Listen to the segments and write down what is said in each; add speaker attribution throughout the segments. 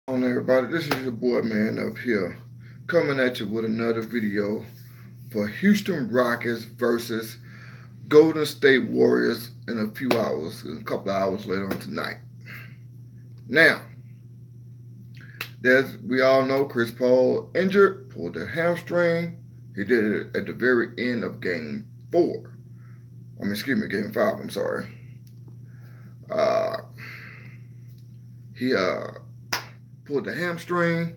Speaker 1: On everybody, this is your boy man up here coming at you with another video for Houston Rockets versus Golden State Warriors in a few hours, a couple of hours later on tonight. Now, as we all know, Chris Paul injured, pulled a hamstring. He did it at the very end of game four. Game five, I'm sorry. Uh, he pulled the hamstring.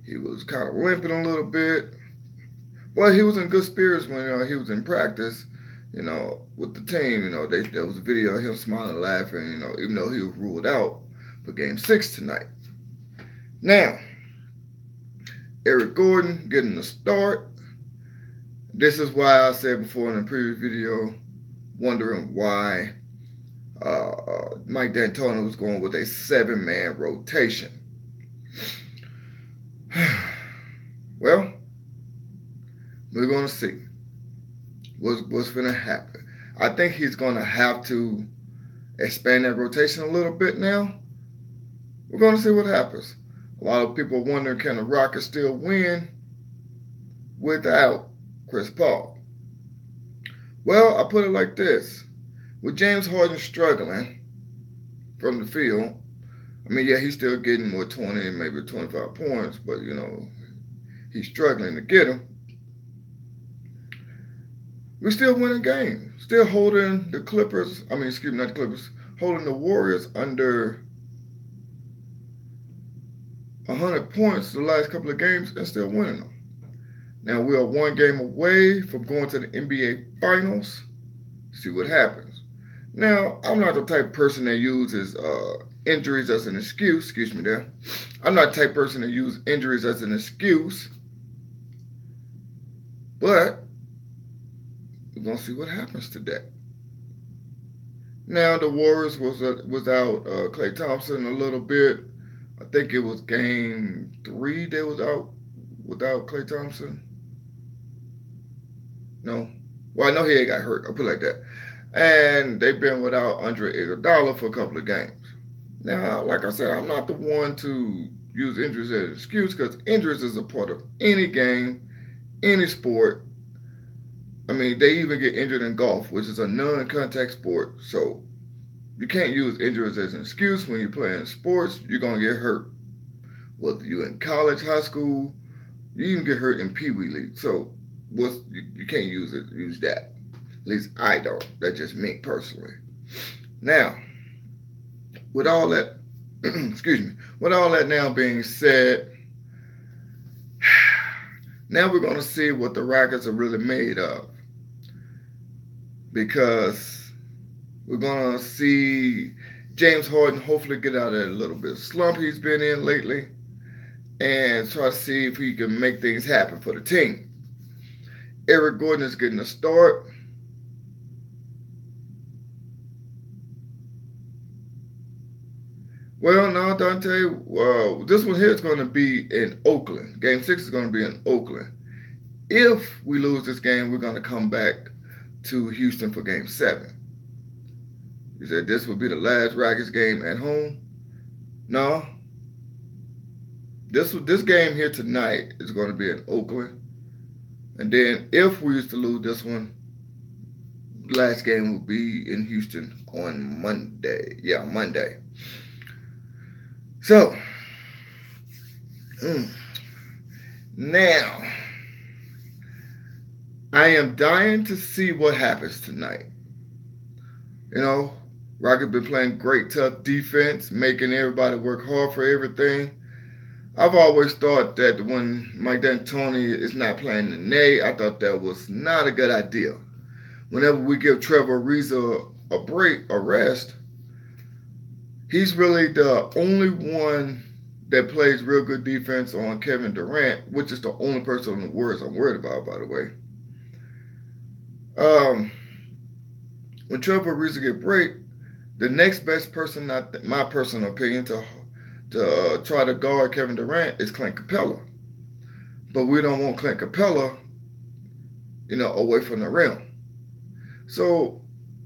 Speaker 1: He was kind of limping a little bit. Well, he was in good spirits when he was in practice, with the team. There was a video of him smiling and laughing, even though he was ruled out for game six tonight. Now, Eric Gordon getting the start. This is why I said before in the previous video, wondering why Mike D'Antoni was going with a 7-man rotation. Well, we're going to see what's going to happen. I think he's going to have to expand that rotation a little bit now. We're going to see what happens. A lot of people are wondering, can the Rockets still win without Chris Paul? Well, I put it like this. With James Harden struggling from the field, he's still getting 20, maybe 25 points, but, he's struggling to get them. We're still winning games. Still holding the Clippers, not the Clippers, holding the Warriors under 100 points the last couple of games and still winning them. Now, we are one game away from going to the NBA Finals. See what happens. Now, I'm not the type of person that uses injuries as an excuse. Excuse me there. I'm not the type of person that uses injuries as an excuse. But we're going to see what happens today. Now, the Warriors was without Klay Thompson a little bit. I think it was game 3 they was out without Klay Thompson. No. Well, I know he ain't got hurt. I'll put it like that. And they've been without Andre Iguodala for a couple of games. Now, like I said, I'm not the one to use injuries as an excuse because injuries is a part of any game, any sport. They even get injured in golf, which is a non-contact sport. So you can't use injuries as an excuse when you're playing sports. You're going to get hurt. Whether you're in college, high school, you even get hurt in Pee Wee League. So you can't use that. At least I don't. That's just me personally. Now, with all that, with all that now being said, now we're going to see what the Rockets are really made of. Because we're going to see James Harden hopefully get out of that little bit of slump he's been in lately and try to see if he can make things happen for the team. Eric Gordon is getting a start. Well, now, Dante, this one here is going to be in Oakland. Game 6 is going to be in Oakland. If we lose this game, we're going to come back to Houston for Game 7. You said this would be the last Rockets game at home? No. This game here tonight is going to be in Oakland. And then if we used to lose this one, last game will be in Houston on Monday. Yeah, Monday. So, now, I am dying to see what happens tonight. Rockets been playing great, tough defense, making everybody work hard for everything. I've always thought that when Mike D'Antoni is not playing the Nate, I thought that was not a good idea. Whenever we give Trevor Ariza a break, a rest, he's really the only one that plays real good defense on Kevin Durant, which is the only person in the world I'm worried about, by the way. When Trevor Ariza get break, the next best person, not my personal opinion, to try to guard Kevin Durant is Clint Capella. But we don't want Clint Capella, away from the rim. So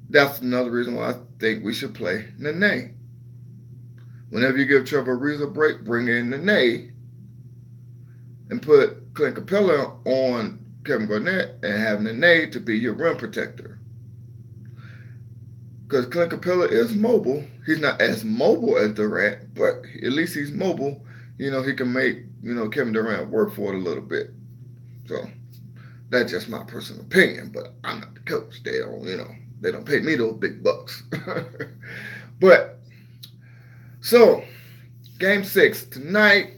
Speaker 1: that's another reason why I think we should play Nene. Whenever you give Trevor Ariza a break, bring in Nene and put Clint Capella on Kevin Garnett and have Nene to be your rim protector. Because Clint Capella is mobile. He's not as mobile as Durant, but at least he's mobile. He can make, Kevin Durant work for it a little bit. So that's just my personal opinion, but I'm not the coach. They don't pay me those big bucks. But, so, Game 6 tonight,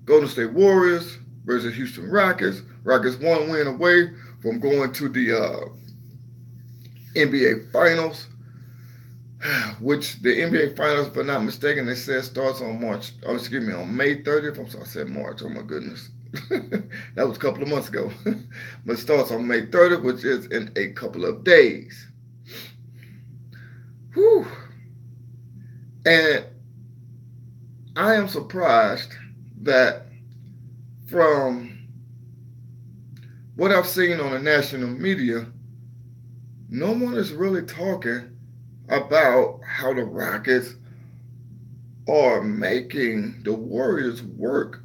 Speaker 1: Golden State Warriors versus Houston Rockets. Rockets 1 win away from going to the NBA Finals, which the NBA Finals, if I'm not mistaken, they said starts on on May 30th. I'm sorry, I said March. Oh my goodness. That was a couple of months ago. But it starts on May 30th, which is in a couple of days. Whew. And I am surprised that from what I've seen on the national media, no one is really talking about how the Rockets are making the Warriors work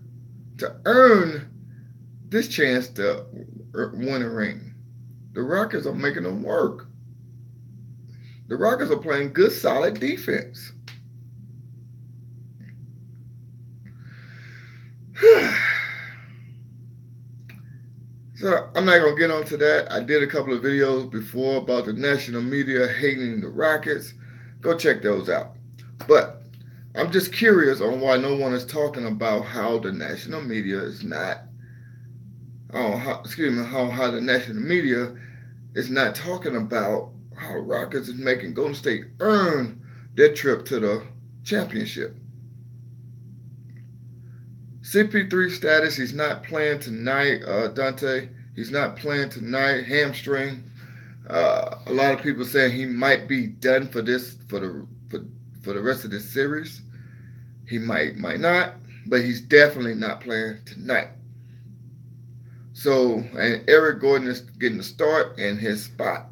Speaker 1: to earn this chance to win a ring. The Rockets are making them work. The Rockets are playing good, solid defense. So I'm not going to get onto that. I did a couple of videos before about the national media hating the Rockets. Go check those out. But I'm just curious on why no one is talking about how the national media is not, how the national media is not talking about how the Rockets is making Golden State earn their trip to the championship. CP3 status, he's not playing tonight, Dante. He's not playing tonight, hamstring. A lot of people saying he might be done for the rest of this series. He might not, but he's definitely not playing tonight. So, and Eric Gordon is getting the start in his spot.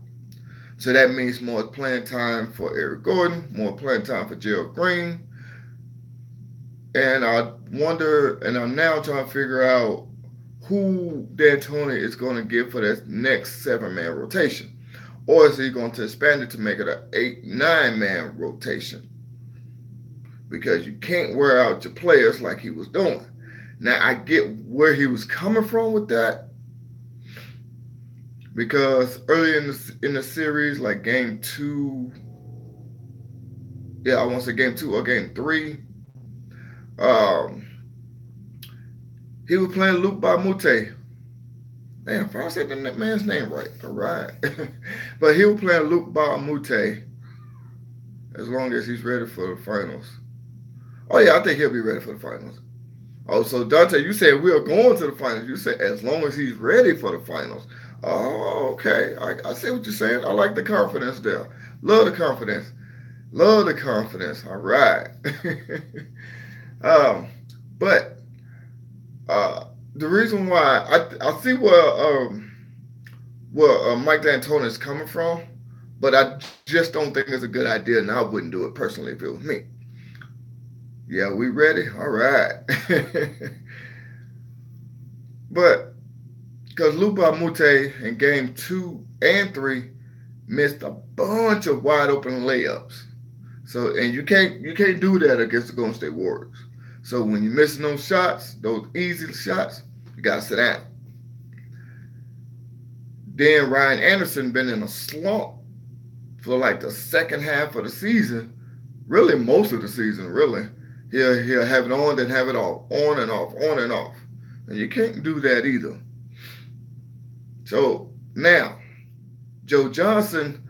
Speaker 1: So that means more playing time for Eric Gordon, more playing time for Gerald Green. And I wonder, and I'm now trying to figure out who D'Antoni is going to give for that next 7-man rotation. Or is he going to expand it to make it an 8-9-man rotation? Because you can't wear out your players like he was doing. Now, I get where he was coming from with that. Because early in the series, like game 2, I want to say game 2 or game 3, he was playing Luc Mbah a Moute. Damn, if I said the man's name right. All right. But he was playing Luc Mbah a Moute as long as he's ready for the finals. Oh, yeah, I think he'll be ready for the finals. Oh, so Dante, you said we are going to the finals. You said as long as he's ready for the finals. Oh, okay. I see what you're saying. I like the confidence there. Love the confidence. Love the confidence. All right. But the reason why I see where Mike D'Antoni is coming from, but I just don't think it's a good idea, and I wouldn't do it personally if it was me. Yeah, we ready? All right. But because Luc Mbah a Moute in game 2 and 3 missed a bunch of wide open layups. So, and you can't do that against the Golden State Warriors. So when you're missing those shots, those easy shots, you got to sit down. Then Ryan Anderson been in a slump for like the second half of the season, really most of the season, really. He'll have it on, then have it off, on and off, on and off. And you can't do that either. So now, Joe Johnson,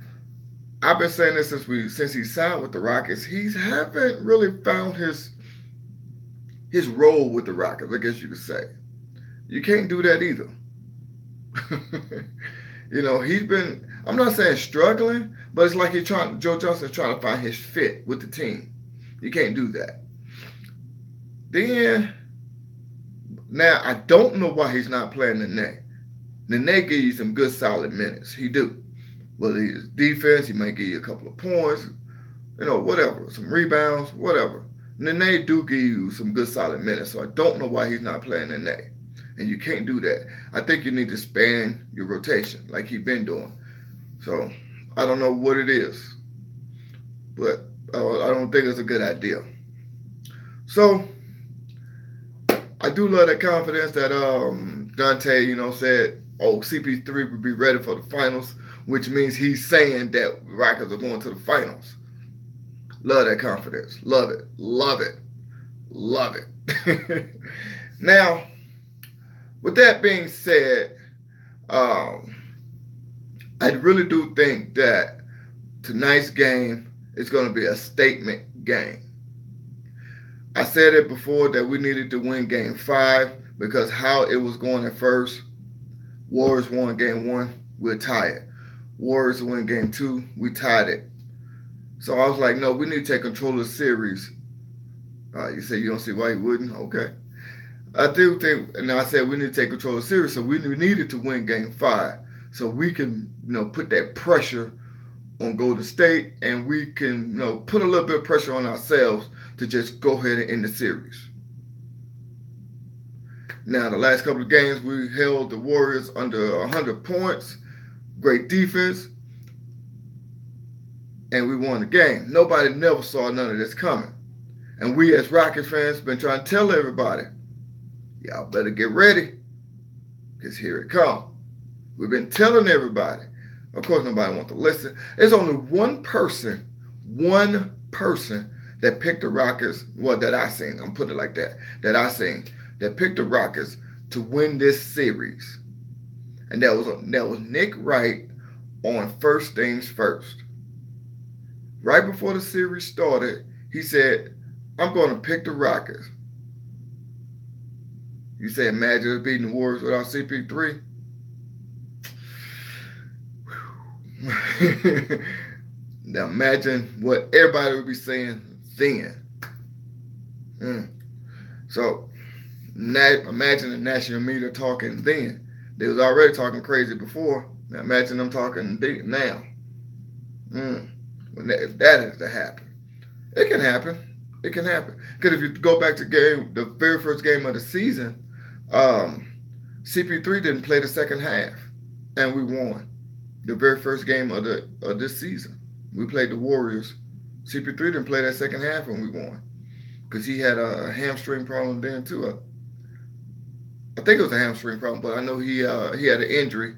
Speaker 1: I've been saying this since he signed with the Rockets, he haven't really found his role with the Rockets, I guess you could say. You can't do that either. He's been, I'm not saying struggling, but it's like Joe Johnson's trying to find his fit with the team. You can't do that. Then, now I don't know why he's not playing Nene. Nene gives you some good solid minutes. He do. Well, his defense, he might give you a couple of points, whatever, some rebounds, whatever. Nene do give you some good solid minutes, so I don't know why he's not playing Nene. And you can't do that. I think you need to span your rotation like he's been doing. So I don't know what it is, but I don't think it's a good idea. So I do love that confidence that Dante, said, oh, CP3 would be ready for the finals, which means he's saying that Rockets are going to the finals. Love that confidence. Love it. Love it. Love it. Now, with that being said, I really do think that tonight's game is going to be a statement game. I said it before that we needed to win game 5 because how it was going at first, Warriors won game 1, we're tied. Warriors win game 2, we tied it. So I was like, no, we need to take control of the series. You say you don't see why you wouldn't? Okay. I do think, and I said we need to take control of the series, so we needed to win game 5 so we can, put that pressure on Golden State, and we can, put a little bit of pressure on ourselves to just go ahead and end the series. Now, the last couple of games, we held the Warriors under 100 points, great defense, and we won the game. Nobody never saw none of this coming. And we as Rockets fans been trying to tell everybody, y'all better get ready, because here it comes. We've been telling everybody. Of course, nobody wants to listen. There's only one person that picked the Rockets, well, that I seen, I'm putting it like that I seen, that picked the Rockets to win this series. And that was Nick Wright on First Things First. Right before the series started, he said, I'm going to pick the Rockets. You say, imagine us beating the Warriors without CP3? Now imagine what everybody would be saying then. So imagine the national media talking then. They was already talking crazy before. Now imagine them talking now. If that is to happen, it can happen. It can happen. Because if you go back to the very first game of the season, CP3 didn't play the second half, and we won. The very first game of this season, we played the Warriors. CP3 didn't play that second half, and we won because he had a hamstring problem then too. I think it was a hamstring problem, but I know he had an injury,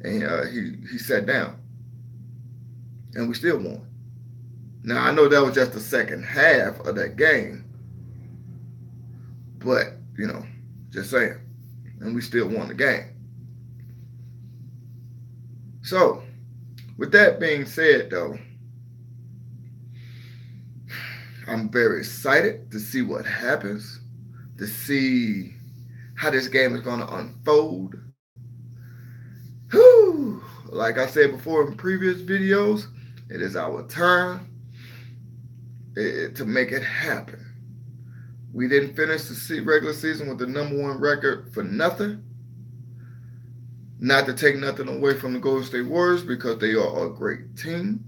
Speaker 1: and he sat down, and we still won. Now I know that was just the second half of that game, but just saying, and we still won the game. So, with that being said, though, I'm very excited to see what happens, to see how this game is going to unfold. Whew. Like I said before in previous videos, it is our turn to make it happen. We didn't finish the regular season with the #1 record for nothing. Not to take nothing away from the Golden State Warriors because they are a great team.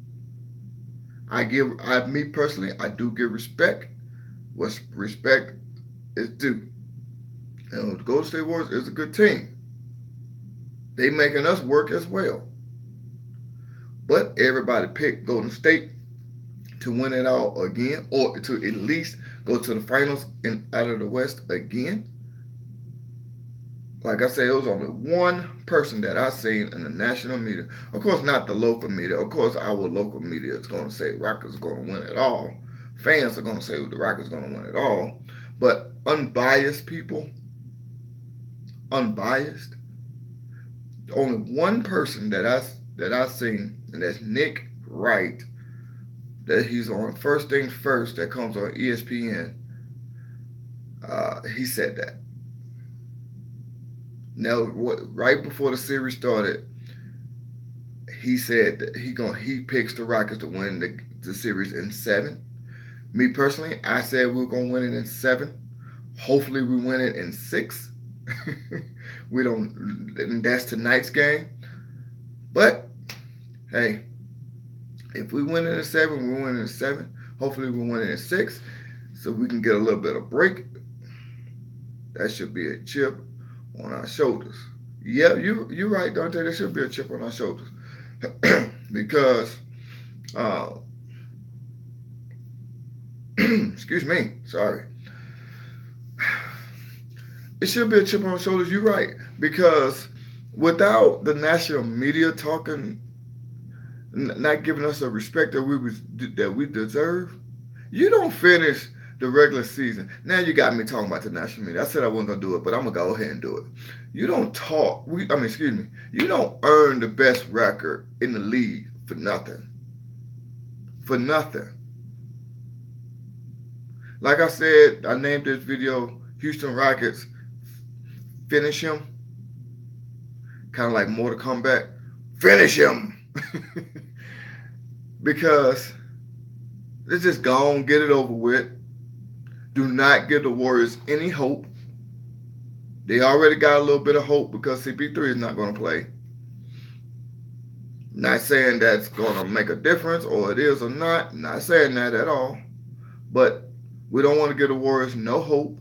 Speaker 1: Me personally, I do give respect. What respect is due. The Golden State Warriors is a good team. They making us work as well. But everybody picked Golden State to win it all again, or to at least go to the finals and out of the West again. Like I said, it was only one person that I seen in the national media. Of course, not the local media. Of course, our local media is going to say Rockets are going to win it all. Fans are going to say the Rockets are going to win it all. But unbiased people, only one person that I seen, and that's Nick Wright, that he's on First Things First, that comes on ESPN. He said that. Now, right before the series started, he said that he picks the Rockets to win the series in 7. Me personally, I said we're gonna win it in 7. Hopefully, we win it in 6. We don't. And that's tonight's game. But hey, If we win in 7, we win in 7. Hopefully, we win in 6, so we can get a little bit of break. That should be a chip on our shoulders. Yeah, you're right, Dante. There should be a chip on our shoulders because, uh, excuse me, sorry. It should be a chip on our shoulders. You're right because without the national media talking, not giving us the respect that we deserve, you don't finish the regular season. Now you got me talking about the national media. I said I wasn't gonna do it, but I'm gonna go ahead and do it. You don't talk. Excuse me. You don't earn the best record in the league for nothing. For nothing. Like I said, I named this video Houston Rockets Finish Him. Kind of like Mortal Kombat. Finish him. Because let's just go on, get it over with. Do not give the Warriors any hope. They already got a little bit of hope because CP3 is not going to play. Not saying that's going to make a difference or it is or not. Not saying that at all. But we don't want to give the Warriors no hope.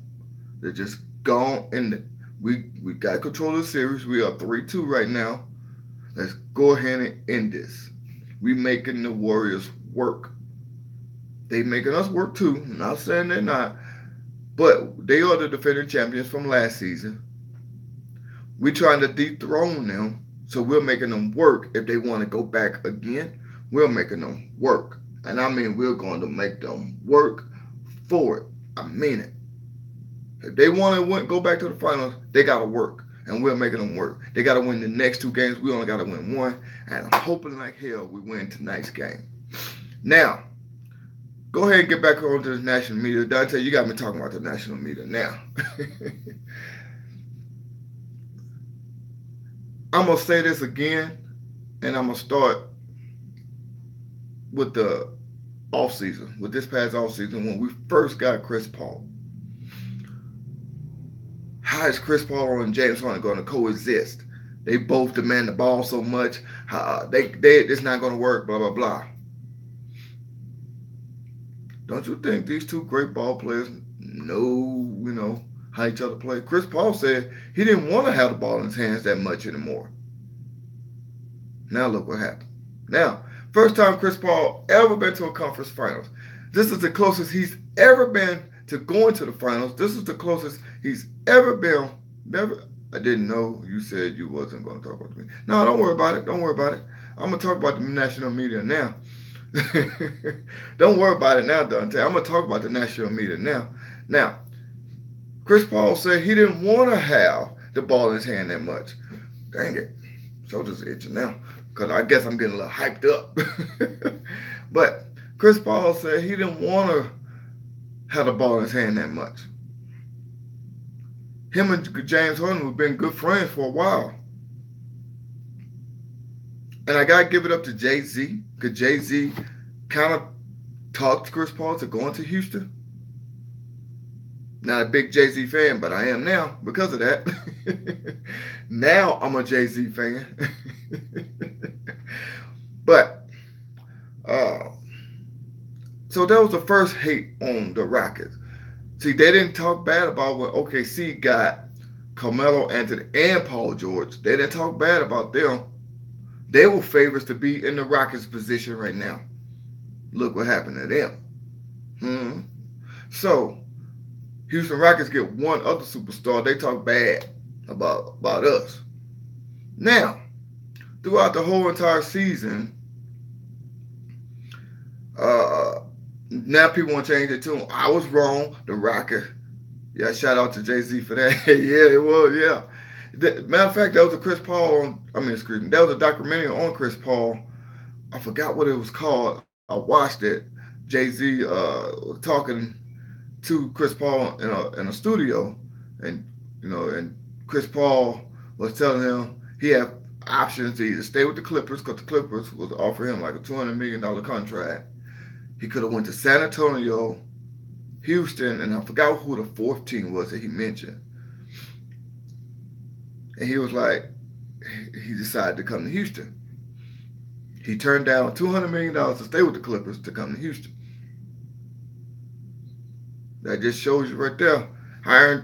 Speaker 1: They're just gone in. We got control of the series. We are 3-2 right now. Let's go ahead and end this. We making the Warriors work. They making us work too. I'm not saying they're not. But they are the defending champions from last season. We're trying to dethrone them, so we're making them work. If they want to go back again, we're making them work. And I mean, we're going to make them work for it. I mean it. If they want to go back to the finals, they got to work. And we're making them work. They got to win the next 2 games. We only got to win 1. And I'm hoping like hell we win tonight's game. Now, go ahead and get back on to the national media. Dante, you got me talking about the national media now. I'm going to say this again, and I'm going to start with the offseason, with this past offseason when we first got Chris Paul. How is Chris Paul and James Harden going to coexist? They both demand the ball so much. It's not going to work, blah, blah, blah. Don't you think these 2 great ball players know, how each other play? Chris Paul said he didn't want to have the ball in his hands that much anymore. Now look what happened. Now, first time Chris Paul ever been to a conference finals. This is the closest he's ever been to going to the finals. This is the closest he's ever been. I didn't know you said you wasn't going to talk about me. No, don't worry about it. Don't worry about it. I'm going to talk about the national media now. Don't worry about it now, Dante. I'm going to talk about the national media now. Now, Chris Paul said he didn't want to have the ball in his hand that much. Dang it. Shoulders itching now because I guess I'm getting a little hyped up. But Chris Paul said he didn't want to have the ball in his hand that much. Him and James Harden have been good friends for a while. And I got to give it up to Jay-Z because Jay-Z kind of talked Chris Paul to going to Houston. Not a big Jay-Z fan, but I am now because of that. Now I'm a Jay-Z fan. But, so that was the first hate on the Rockets. See, they didn't talk bad about when OKC got Carmelo Anthony and Paul George. They didn't talk bad about them. They were favorites to be in the Rockets' position right now. Look what happened to them. So, Houston Rockets get one other superstar. They talk bad about us. Now, throughout the whole entire season, now people want to change it to I was wrong. The Rockets. Yeah, shout out to Jay-Z for that. Yeah, it was, yeah. Matter of fact, that was a Chris Paul, that was a documentary on Chris Paul. I forgot what it was called. I watched it. Jay-Z talking to Chris Paul in a studio, and Chris Paul was telling him he had options to either stay with the Clippers because the Clippers was offering him like a $200 million contract. He could have went to San Antonio, Houston, and I forgot who the 4th team was that he mentioned. And he was like, he decided to come to Houston. He turned down $200 million to stay with the Clippers to come to Houston. That just shows you right there.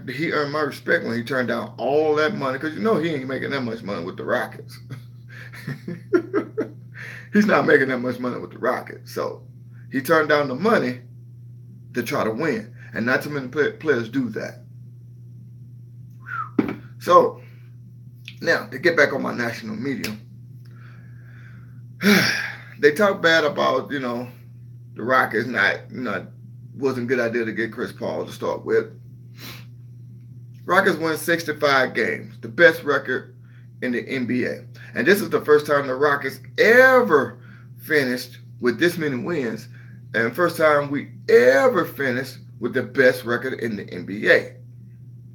Speaker 1: He earned my respect when he turned down all that money, because you know he ain't making that much money with the Rockets. He's not making that much money with the Rockets. So he turned down the money to try to win. And not too many players do that. So now, to get back on my national media, they talk bad about, the Rockets wasn't a good idea to get Chris Paul to start with. Rockets won 65 games, the best record in the NBA. And this is the first time the Rockets ever finished with this many wins, and first time we ever finished with the best record in the NBA.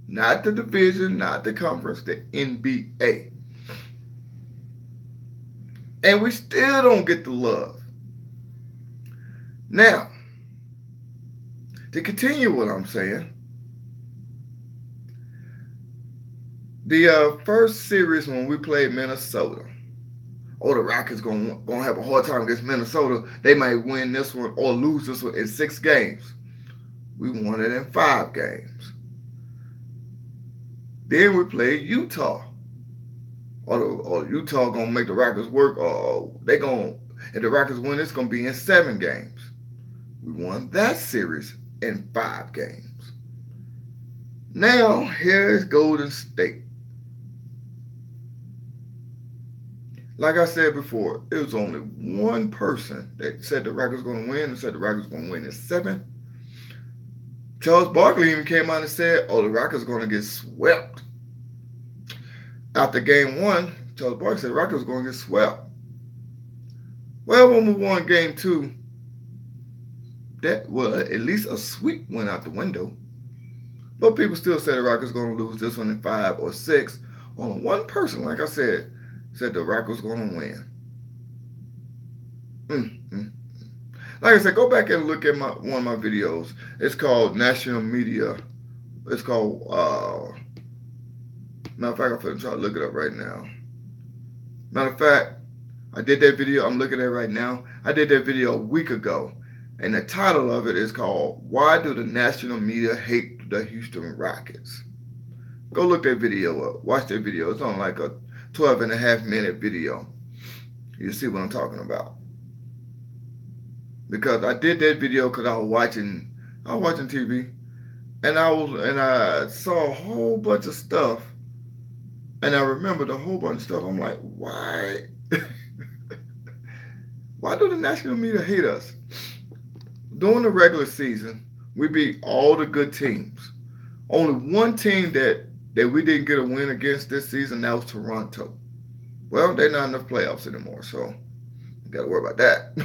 Speaker 1: Not the division, not the conference, the NBA. And we still don't get the love. Now, to continue what I'm saying, the first series when we played Minnesota, the Rockets gonna have a hard time against Minnesota. They might win this one or lose this one in 6 games. We won it in 5 games. Then we played Utah. Or Utah gonna make the Rockets work. If the Rockets win, it's gonna be in 7 games. We won that series in 5 games. Now here's Golden State. Like I said before, it was only one person that said the Rockets were going to win and said the Rockets were going to win in 7. Charles Barkley even came out and said, the Rockets are going to get swept. After game 1, Charles Barkley said the Rockets were going to get swept. Well, when we won game 2, at least a sweep went out the window. But people still said the Rockets were going to lose this one in 5 or 6. Only one person, like I said the Rockets were going to win. Like I said, go back and look at one of my videos. It's called National Media. It's called, matter of fact, I'm going to try to look it up right now. Matter of fact, I did that video. I'm looking at it right now. I did that video a week ago. And the title of it is called, Why Do the National Media Hate the Houston Rockets? Go look that video up. Watch that video. It's on like a 12.5-minute video. You see what I'm talking about. Because I did that video because I was watching TV, and I saw a whole bunch of stuff, and I remembered a whole bunch of stuff. I'm like, why? Why do the national media hate us? During the regular season, we beat all the good teams. Only one team that we didn't get a win against this season, that was Toronto. Well, they're not in the playoffs anymore, so you got to worry about that.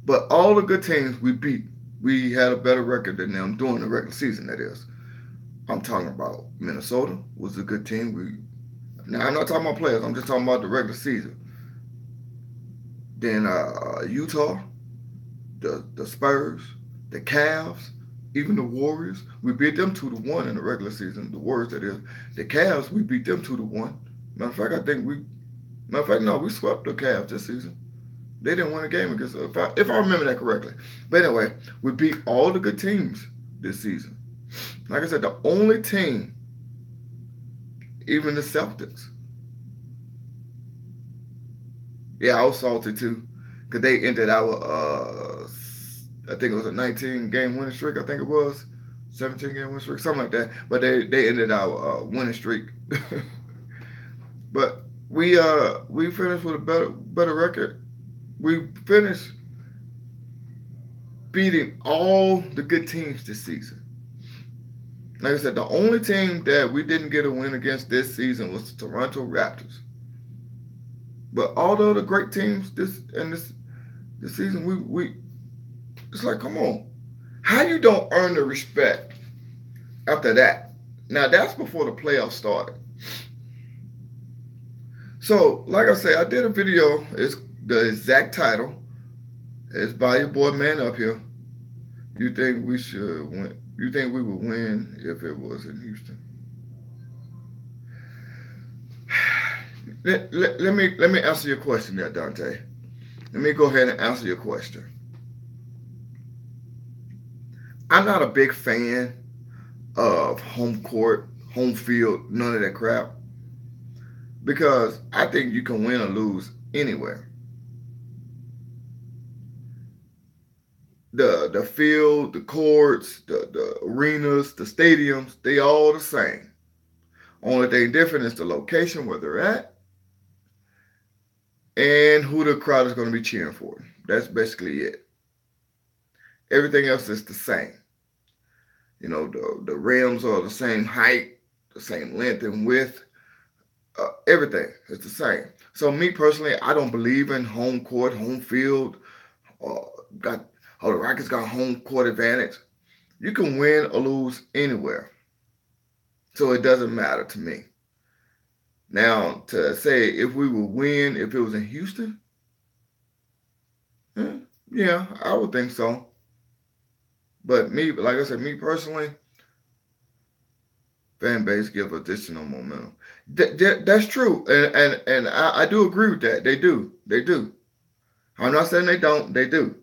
Speaker 1: But all the good teams we beat, we had a better record than them during the regular season, that is. I'm talking about Minnesota was a good team. Now, I'm not talking about players. I'm just talking about the regular season. Then Utah, the Spurs, the Cavs, even the Warriors, we beat them 2-1 in the regular season. The Warriors, that is. The Cavs, we beat them 2-1. Matter of fact, we swept the Cavs this season. They didn't win a game against us, if I remember that correctly. But anyway, we beat all the good teams this season. Like I said, the only team, even the Celtics. Yeah, I was salty too, because they ended our, I think it was a 19-game winning streak. I think it was 17-game winning streak, something like that. But they ended our winning streak. But we finished with a better record. We finished beating all the good teams this season. Like I said, the only team that we didn't get a win against this season was the Toronto Raptors. But all the other great teams this season, we it's like, come on. How you don't earn the respect after that? Now, that's before the playoffs started. So, like I said, I did a video. It's the exact title. It's by your boy Man Up Here. You think we should win? You think we would win if it was in Houston? let me answer your question there, Dante. Let me go ahead and answer your question. I'm not a big fan of home court, home field, none of that crap because I think you can win or lose anywhere. The field, the courts, the arenas, the stadiums, they all the same. Only thing different is the location where they're at and who the crowd is going to be cheering for. That's basically it. Everything else is the same. You know, the rims are the same height, the same length and width. Everything is the same. So me personally, I don't believe in home court, home field. Uh, got the Rockets got home court advantage. You can win or lose anywhere, so it doesn't matter to me. Now, to say if we would win if it was in Houston, eh, yeah, I would think so. But me, like I said, me personally, fan base give additional momentum. That's true, and I do agree with that. They do. I'm not saying they don't. They do,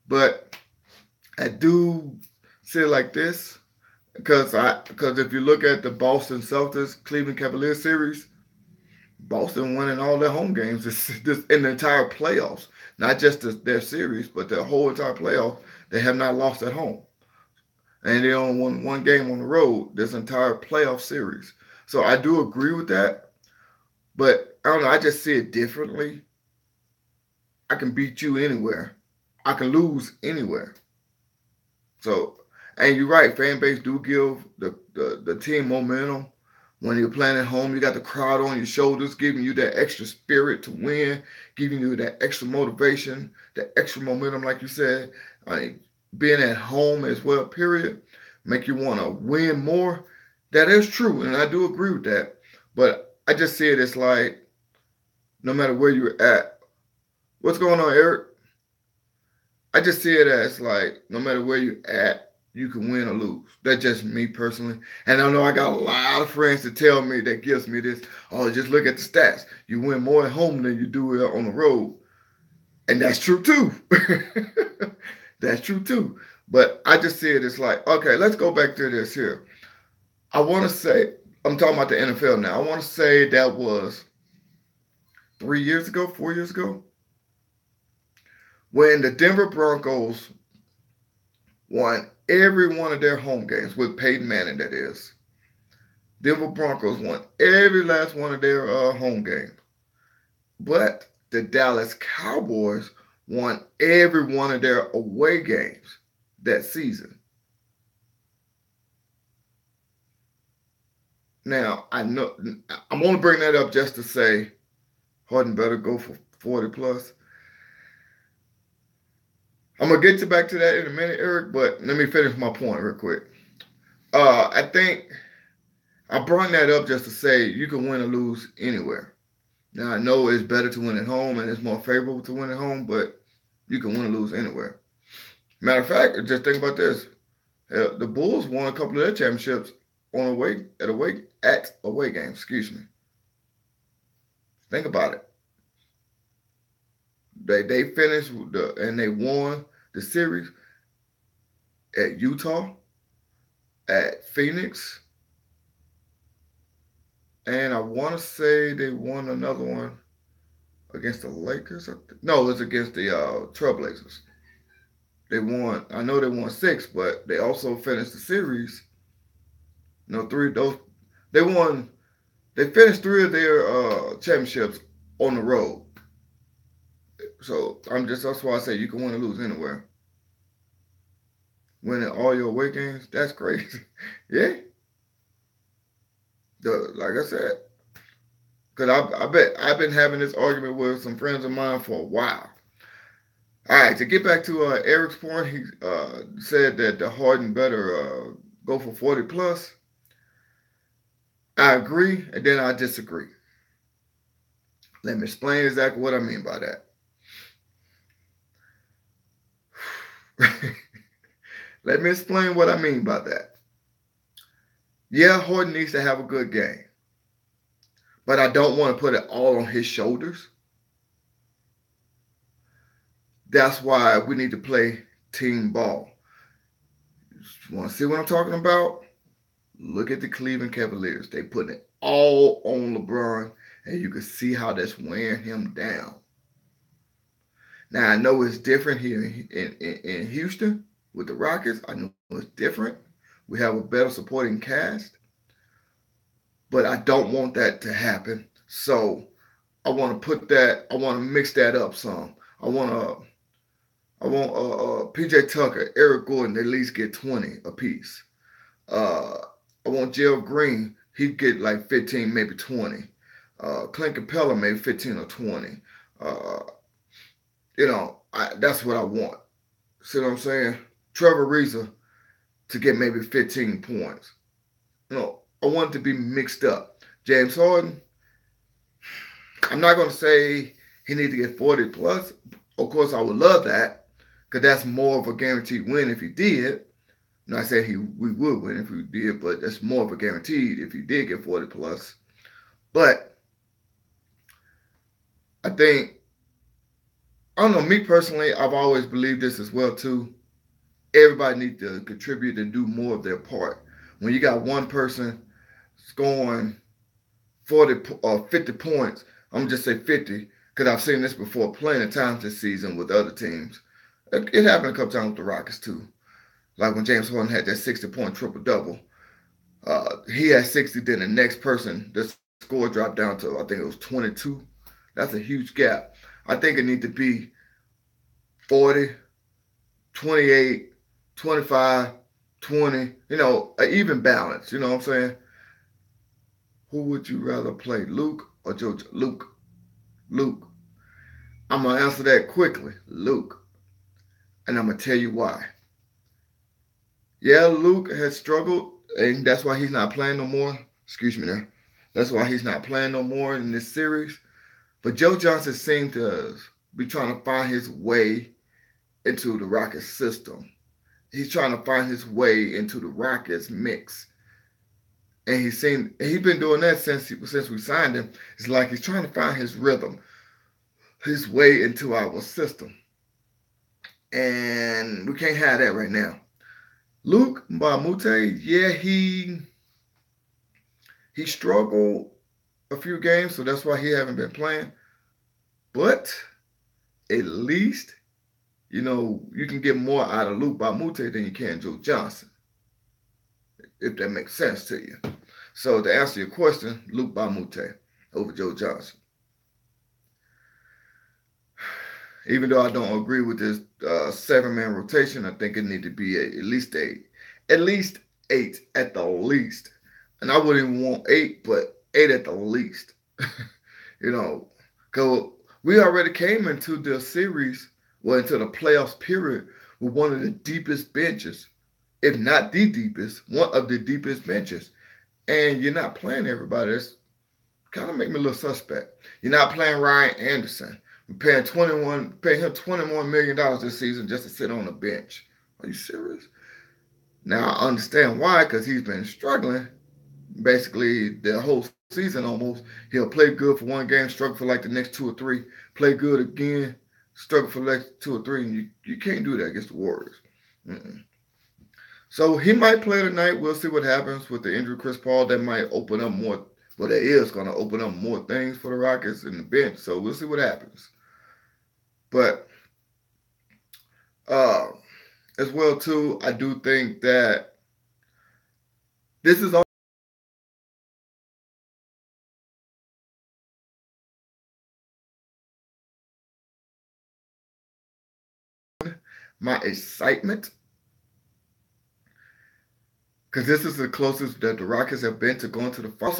Speaker 1: but I do say it like this because if you look at the Boston Celtics Cleveland Cavaliers series, Boston winning all their home games this in the entire playoffs, not just their series, but their whole entire playoff. They have not lost at home, and they only won one game on the road this entire playoff series. So I do agree with that, but I don't know. I just see it differently. I can beat you anywhere. I can lose anywhere. So, and you're right. Fan base do give the team momentum. When you're playing at home, you got the crowd on your shoulders, giving you that extra spirit to win, giving you that extra motivation, that extra momentum, like you said. I mean, being at home as well, period, make you want to win more. That is true, and I do agree with that. But I just see it as like, no matter where you're at, what's going on, Eric? I just see it as like no matter where you're at, you can win or lose. That's just me personally. And I know I got a lot of friends to tell me that gives me this. Oh, just look at the stats. You win more at home than you do on the road. And that's true too. That's true too. But I just see it as like, okay, let's go back to this here. I want to say, I'm talking about the NFL now. I want to say that was 3 years ago, 4 years ago, when the Denver Broncos won every one of their home games with Peyton Manning, that is. Denver Broncos won every last one of their home games. But the Dallas Cowboys won every one of their away games that season. Now, I know I'm only bringing that up just to say Harden better go for 40 plus. I'm gonna get you back to that in a minute, Eric, but let me finish my point real quick. I think I brought that up just to say you can win or lose anywhere. Now I know it's better to win at home and it's more favorable to win at home, but you can win or lose anywhere. Matter of fact, just think about this: the Bulls won a couple of their championships on away games. Excuse me. Think about it. They finished and they won the series at Utah, at Phoenix, and I want to say they won another one against the Lakers. No, it was against the Trailblazers. They won. I know they won six, but they also finished the series. No, three. Those they won. They finished three of their championships on the road. So that's why I say you can win or lose anywhere. Winning all your away games, that's crazy. Yeah, like I said, because I bet I've been having this argument with some friends of mine for a while. All right, to get back to Eric's point, he said that the Harden better go for 40 plus. I agree, and then I disagree. Let me explain exactly what I mean by that. Let me explain what I mean by that. Yeah, Harden needs to have a good game. but I don't want to put it all on his shoulders. That's why we need to play team ball. You want to see what I'm talking about? Look at the Cleveland Cavaliers. They putting it all on LeBron, and you can see how that's wearing him down. Now I know it's different here in Houston with the Rockets. I know it's different. We have a better supporting cast, but I don't want that to happen. So I want to put that. I want to mix that up some. I want to. I want PJ Tucker, Eric Gordon, at least get 20 apiece. Uh, I want Gerald Green. He'd get like 15, maybe 20. Clint Capella, maybe 15 or 20. Uh, that's what I want. See what I'm saying? Trevor Reza to get maybe 15 points. I want it to be mixed up. James Harden, I'm not going to say he needs to get 40 plus. Of course, I would love that because that's more of a guaranteed win if he did. I'm not saying we would win if we did, but that's more of a guaranteed if he did get 40 plus. But I think, I don't know, me personally, I've always believed this as well too. Everybody needs to contribute and do more of their part. When you got one person scoring 40 or 50 points, I'm going to just say 50 because I've seen this before plenty of times this season with other teams. It happened a couple times with the Rockets too. Like when James Harden had that 60-point triple-double. He had 60, then the next person, the score dropped down to, I think it was 22. That's a huge gap. I think it needs to be 40, 28, 25, 20, an even balance. You know what I'm saying? Who would you rather play, Luke or Joe? Luke. Luke. I'm going to answer that quickly. Luke. And I'm going to tell you why. Yeah, Luke has struggled, and that's why he's not playing no more. Excuse me there. That's why he's not playing no more in this series. But Joe Johnson seemed to be trying to find his way into the Rockets system. He's trying to find his way into the Rockets mix. And he's been doing that since we signed him. It's like he's trying to find his rhythm, his way into our system. And we can't have that right now. Luke Mbah a Moute, yeah, he struggled a few games, so that's why he haven't been playing. But at least, you can get more out of Luke Mbah a Moute than you can Joe Johnson, if that makes sense to you. So to answer your question, Luke Mbah a Moute over Joe Johnson. Even though I don't agree with this 7-man rotation, I think it need to be at least 8. At least 8 at the least. And I wouldn't even want 8, but 8 at the least. Because we already came into the series, into the playoffs period, with one of the deepest benches, if not the deepest, one of the deepest benches. And you're not playing everybody. That's kind of make me a little suspect. You're not playing Ryan Anderson. We're paying him $21 million this season just to sit on the bench. Are you serious? Now I understand why, because he's been struggling basically the whole season almost. He'll play good for one game, struggle for like the next 2 or 3, play good again, struggle for the next 2 or 3, and you can't do that against the Warriors. Mm-mm. So he might play tonight. We'll see what happens with the injury of Chris Paul. That might open up more. Well, that is going to open up more things for the Rockets in the bench. So we'll see what happens. But as well, too, I do think that this is all my excitement, because this is the closest that the Rockets have been to going to the finals.